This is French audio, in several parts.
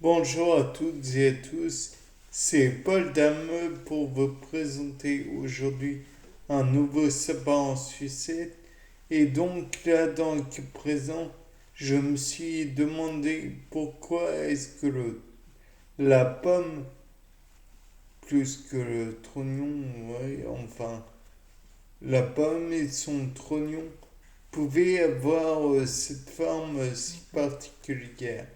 Bonjour à toutes et à tous, c'est Paul Dameux pour vous présenter aujourd'hui un nouveau sabbat en sucette. Et donc là, dans le cas présent, je me suis demandé pourquoi est-ce que la pomme, plus que le trognon, ouais, enfin, la pomme et son trognon pouvaient avoir cette forme si particulière.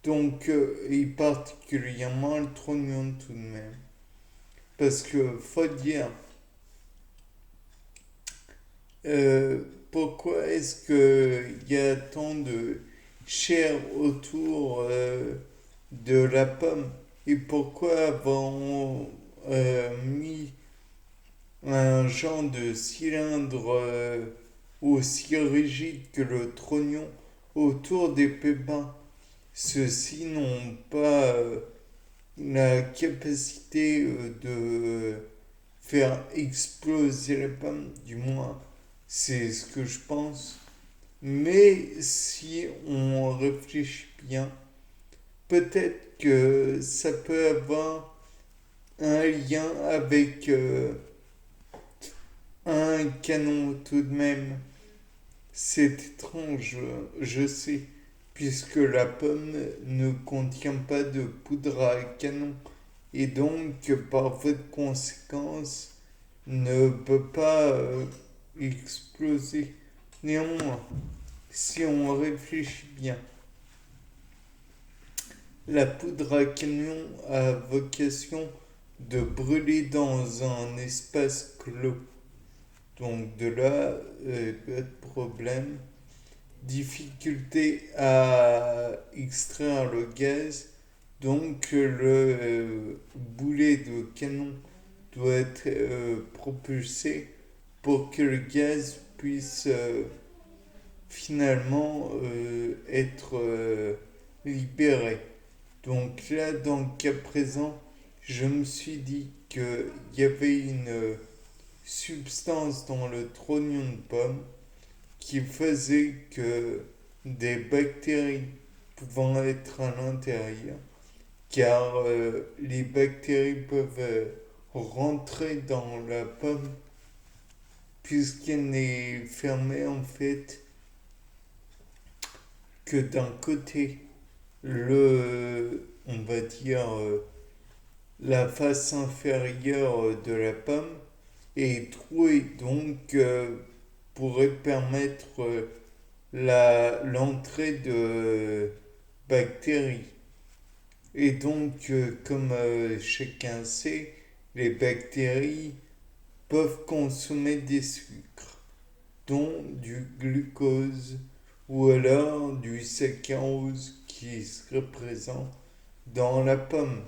Donc, et particulièrement le trognon tout de même. Parce que, faut dire, euh, pourquoi est-ce qu'il y a tant de chair autour de la pomme et pourquoi avons mis un genre de cylindre aussi rigide que le trognon autour des pépins? Ceux-ci n'ont pas la capacité de faire exploser la pomme, du moins c'est ce que je pense. Mais si on réfléchit bien, peut-être que ça peut avoir un lien avec un canon tout de même. C'est étrange, je sais, puisque la pomme ne contient pas de poudre à canon et donc par voie de conséquence ne peut pas exploser. Néanmoins, si on réfléchit bien, la poudre à canon a vocation de brûler dans un espace clos. Donc de là, pas de problème. Difficulté à extraire le gaz. Donc le boulet de canon doit être propulsé pour que le gaz puisse finalement être libéré. Donc là, dans le cas présent, je me suis dit qu'il y avait une substance dans le trognon de pomme qui faisait que des bactéries pouvant être à l'intérieur, car les bactéries peuvent rentrer dans la pomme puisqu'elle n'est fermée en fait que d'un côté. On va dire, la face inférieure de la pomme est trouée, donc pourrait permettre l'entrée de bactéries. Et donc, comme chacun sait, les bactéries peuvent consommer des sucres, dont du glucose ou alors du saccharose qui serait présent dans la pomme.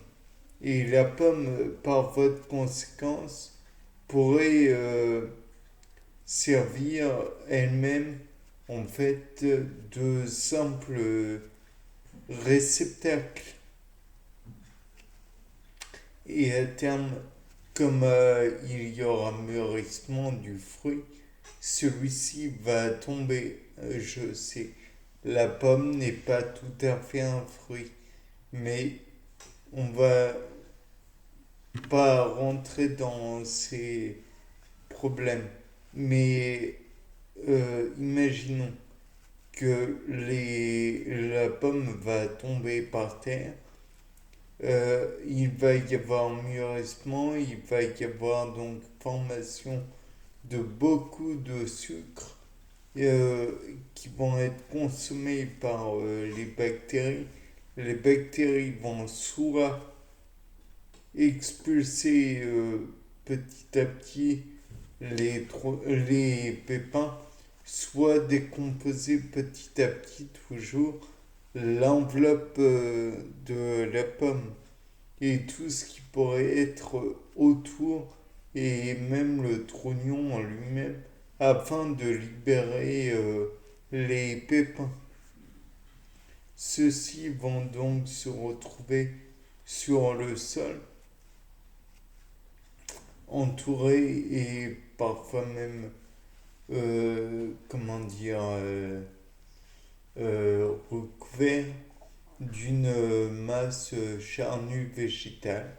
Et la pomme, par voie de conséquence, pourrait servir elle-même en fait de simple réceptacle. Et à terme, comme il y aura mûrissement du fruit, celui-ci va tomber. Je sais, la pomme n'est pas tout à fait un fruit, mais on va pas rentrer dans ces problèmes. Mais imaginons que la pomme va tomber par terre. Il va y avoir mûrissement, il va y avoir donc formation de beaucoup de sucre euh, qui vont être consommés par les bactéries. Les bactéries vont soit expulser petit à petit les pépins, soit décomposer petit à petit toujours l'enveloppe de la pomme et tout ce qui pourrait être autour et même le trognon en lui-même afin de libérer les pépins. Ceux-ci vont donc se retrouver sur le sol, entourés et parfois même, comment dire, recouverts d'une masse charnue végétale.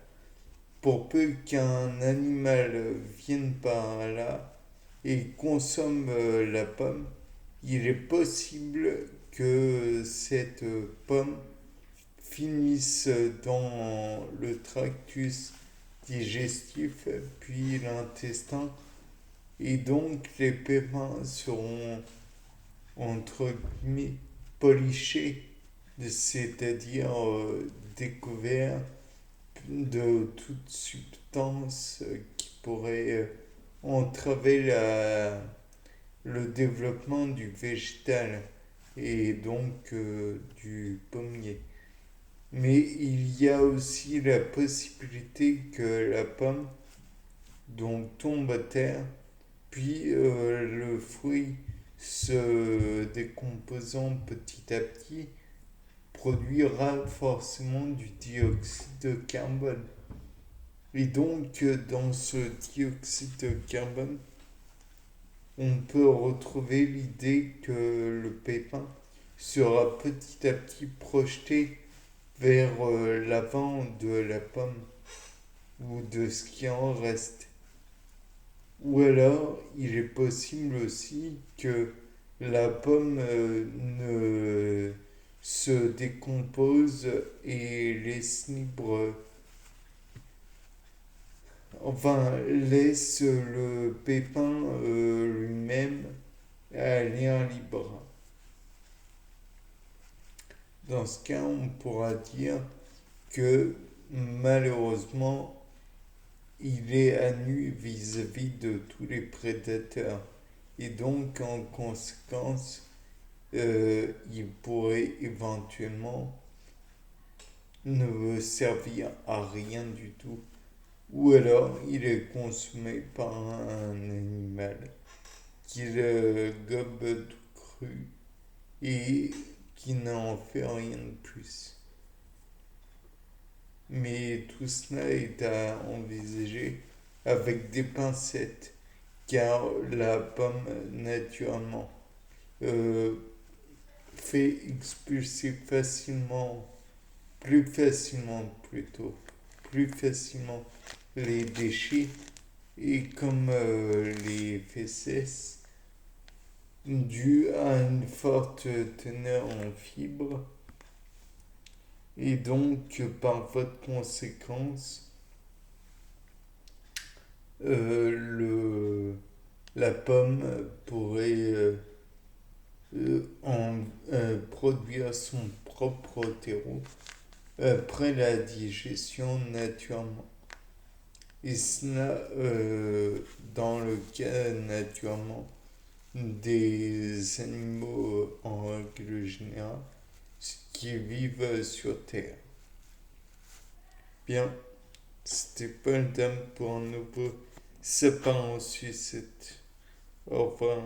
Pour peu qu'un animal vienne par là et consomme la pomme, il est possible que cette pomme finisse dans le tractus digestif, puis l'intestin, et donc les pépins seront entre guillemets polichés, c'est-à-dire découverts de toute substance qui pourrait entraver le développement du végétal et donc du pommier. Mais il y a aussi la possibilité que la pomme donc tombe à terre, puis le fruit se décomposant petit à petit produira forcément du dioxyde de carbone. Et donc dans ce dioxyde de carbone, on peut retrouver l'idée que le pépin sera petit à petit projeté vers l'avant de la pomme ou de ce qui en reste. Ou alors, il est possible aussi que la pomme ne se décompose et laisse libre, enfin, laisse le pépin lui-même à l'air libre. Dans ce cas, on pourra dire que malheureusement, il est à nu vis-à-vis de tous les prédateurs. Et donc, en conséquence, il pourrait éventuellement ne servir à rien du tout. Ou alors, il est consommé par un animal qui le gobe tout cru et qui n'en fait rien de plus. Mais tout cela est à envisager avec des pincettes, car la pomme, naturellement, euh, fait expulser facilement, plus facilement les déchets, et comme les fesses, dû à une forte teneur en fibres, et donc par votre conséquence, la pomme pourrait produire son propre terreau après la digestion naturellement. Et cela dans le cas naturellement des animaux en règle générale qui vivent sur Terre. Bien, c'était pas le temps pour un nouveau sapin en sucette. Au revoir.